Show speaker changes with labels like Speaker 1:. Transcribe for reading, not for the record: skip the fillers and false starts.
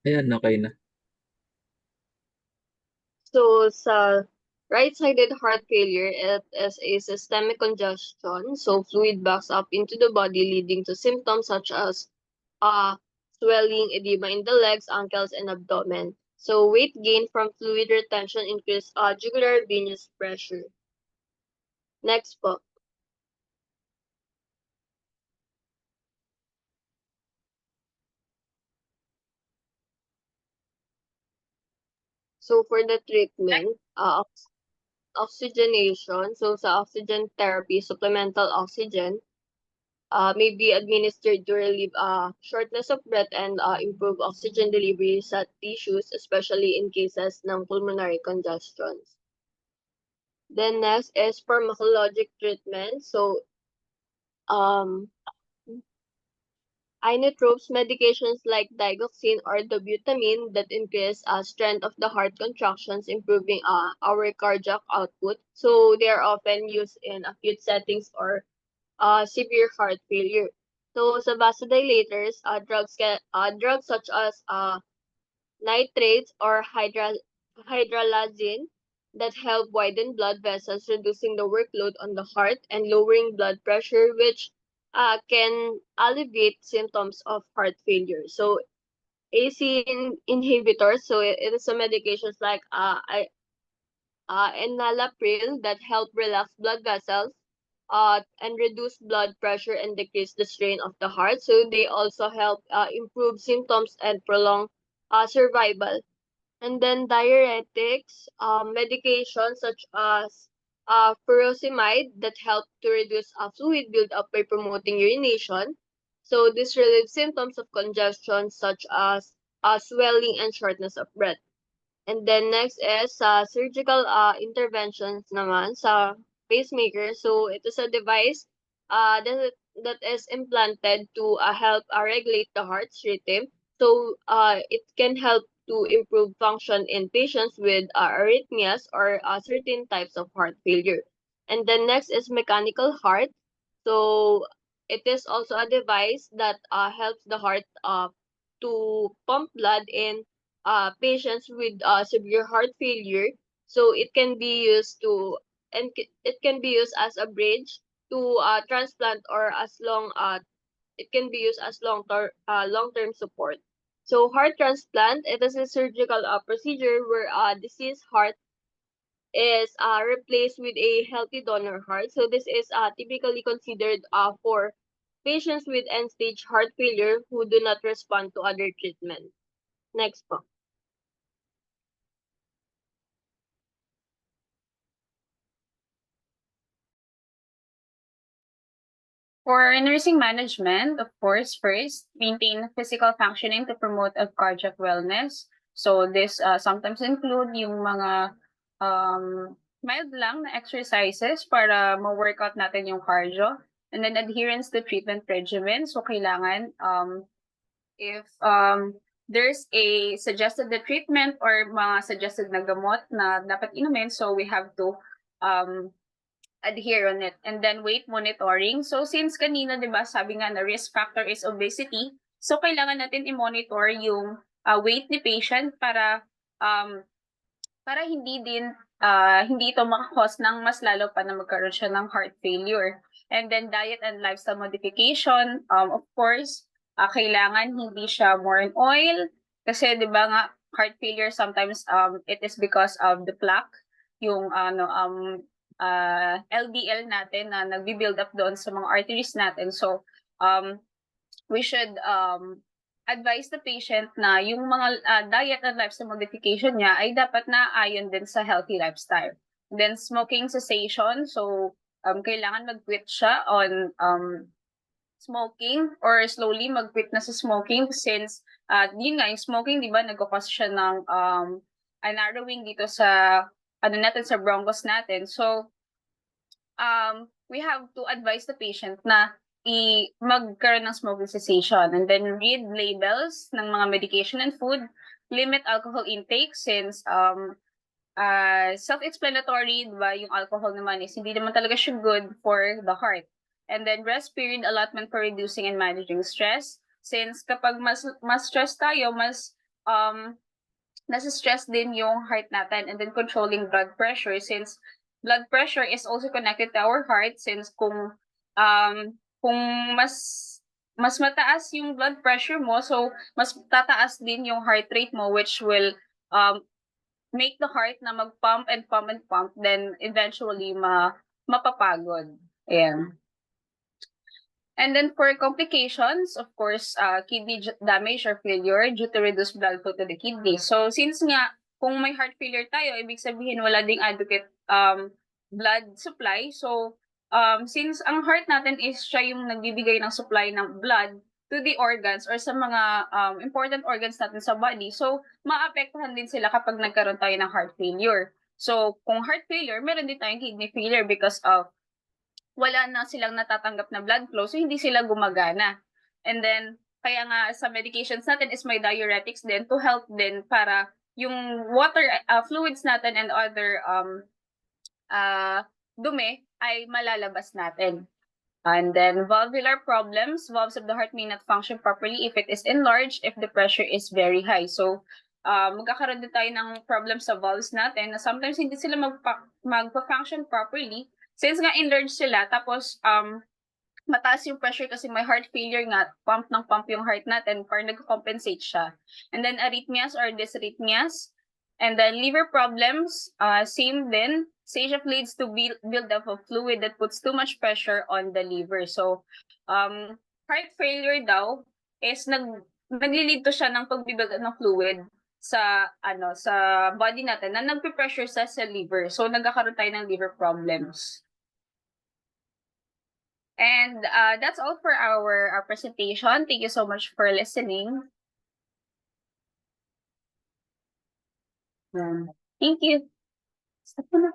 Speaker 1: Ayan, okay na.
Speaker 2: So, sa right-sided heart failure, it is a systemic congestion. So, fluid backs up into the body, leading to symptoms such as uh, swelling, edema in the legs, ankles, and abdomen. So, weight gain from fluid retention increase jugular venous pressure. Next po. So, for the treatment, oxygenation. So, sa oxygen therapy, supplemental oxygen may be administered to relieve shortness of breath and improve oxygen delivery sa tissues, especially in cases ng pulmonary congestions. Then next is pharmacologic treatment. So, um, inotropes medications like digoxin or dobutamine that increase strength of the heart contractions, improving our cardiac output. So, they are often used in acute settings or severe heart failure. So sa vasodilators, drugs such as nitrates or hydralazine that help widen blood vessels, reducing the workload on the heart and lowering blood pressure, which can alleviate symptoms of heart failure. So AC inhibitors, so it is some medications like enalapril that help relax blood vessels and reduce blood pressure and decrease the strain of the heart. So they also help improve symptoms and prolong survival. And then diuretics, medications such as furosemide that help to reduce fluid buildup by promoting urination. So this relieves symptoms of congestion such as swelling and shortness of breath. And then next is sa surgical interventions naman sa pacemaker. So it is a device that is implanted to help regulate the heart's rhythm. So it can help to improve function in patients with arrhythmias or certain types of heart failure. And then next is mechanical heart. So it is also a device that helps the heart to pump blood in patients with severe heart failure. So it can be used to it can be used as a bridge to transplant or as long it can be used as long-term support. So heart transplant, it is a surgical procedure where a deceased heart is replaced with a healthy donor heart. So this is typically considered for patients with end-stage heart failure who do not respond to other treatment. Next po.
Speaker 3: For nursing management, of course, first, maintain physical functioning to promote a cardiac wellness. So this sometimes include yung mga mild lang na exercises para ma-workout natin yung cardio. And then adherence to treatment regimen. So kailangan if there's a suggested na treatment or mga suggested na gamot na dapat inumin, so we have to um, adhere on it. And then weight monitoring. So since kanina, 'di ba, sabi nga na risk factor is obesity, so kailangan natin i-monitor yung weight ni patient um para hindi ito maka-cause ng mas lalo pa na magkaroon siya ng heart failure. And then diet and lifestyle modification, of course, kailangan hindi siya more in oil kasi 'di ba nga heart failure sometimes it is because of the plaque, yung LDL natin na nagbi-build up doon sa mga arteries natin. So um we should advise the patient na yung mga diet and lifestyle modification niya ay dapat naayon din sa healthy lifestyle. Then smoking cessation, so kailangan mag-quit siya on smoking or slowly mag-quit na sa smoking since yun nga, yung smoking, di ba, nagkakos siya ng narrowing dito sa ano natin, sa bronchus natin. So, we have to advise the patient na magkaroon ng smoking cessation and then read labels ng mga medication and food, limit alcohol intake since self-explanatory, diba, yung alcohol naman is hindi naman talaga siya good for the heart. And then rest period allotment for reducing and managing stress. Since kapag mas stress tayo, mas nasa-stress din yung heart natin, and then controlling blood pressure, since blood pressure is also connected to our heart, since kung mas mas mataas yung blood pressure mo, so mas tataas din yung heart rate mo, which will um make the heart na mag-pump and pump and pump, then eventually mapapagod. Ayan. And then for complications, of course, kidney damage or failure due to reduced blood flow to the kidney. So since nga, kung may heart failure tayo, ibig sabihin wala ding adequate blood supply. So since ang heart natin is siya yung nagbibigay ng supply ng blood to the organs or sa mga important organs natin sa body, so maapektuhan din sila kapag nagkaroon tayo ng heart failure. So kung heart failure, meron din tayong kidney failure because of wala na silang natatanggap na blood flow, so hindi sila gumagana. And then, kaya nga sa medications natin is may diuretics din to help din para yung water fluids natin and other dumi ay malalabas natin. And then valvular problems, valves of the heart may not function properly if it is enlarged, if the pressure is very high. So magkakaroon din tayo ng problems sa valves natin na sometimes hindi sila magpa-function properly since nga enlarged sila, tapos mataas yung pressure kasi may heart failure nga, pump ng pump yung heart natin, para nag-compensate siya. And then arrhythmias or dysrhythmias. And then liver problems, same din. CHF leads to build-up of fluid that puts too much pressure on the liver. So heart failure daw is nagli-lead to siya ng pag-build ng fluid sa body natin na nagpe-pressure sa liver. So nagkakaroon tayo ng liver problems. And that's all for our presentation. Thank you so much for listening. Thank you. Stop mo na.